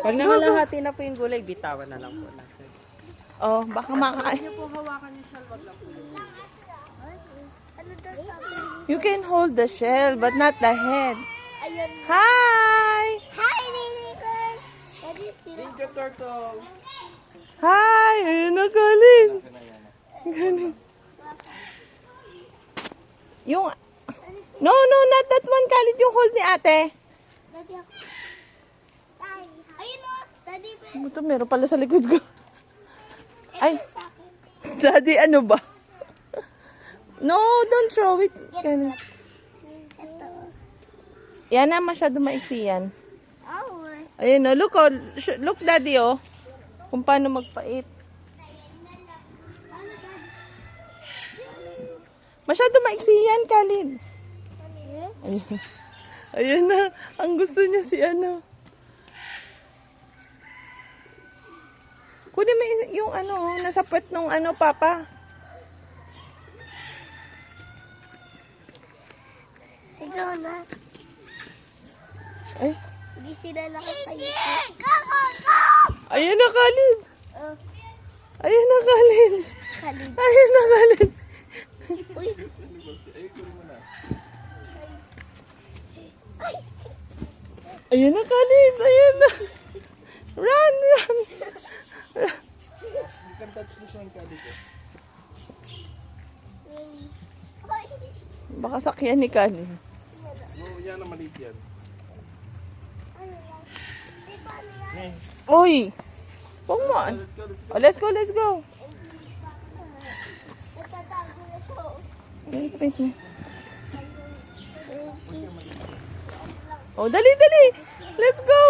Pag nakalahati na po yung gulay, bitawan na lang po natin. Oh, baka makain. Hindi po hawakan yung shell, wag lang po yung You can hold the shell, but not the head. Ayun. Hi! Hi, neighbors! Ninja turtle. Hi! Ayun na, galing. Galing. Yung... No, not that one, Khalid. Yung hold ni ate. Daddy, ako. Ayun o! Daddy, Ito, meron pala sa likod ko. Ay, sa akin. Daddy, ano ba? No, don't throw it. Ganun. Ito. Yan na, masyado maiksi yan. Oh. Ayun, oh, look, oh. Look, Daddy, oh. Kung paano magpait. Masyado maiksi yan, Khalid. Ayun. Ayun na. Ang gusto niya si ano. Kunin mo yung ano, nasa puwet nung ano, Papa. Ikaw na. Ay, Hindi sila nakapayos. Go, go, go! ayun na, Khalid. Oh, Ayun na, Khalid. Khalid. Ayun na, Khalid. Uy. Ay! Ayun na, Khalid. Ayun na. Run, run. You can touch this one, Khalid. Ay! Baka sakyan ni Khalid. No, yan na maliit yan. Uy! Huwag mo. Oh, let's go, let's go. Natatago na siya. Wait, wait. Oh, dali, dali. Let's go.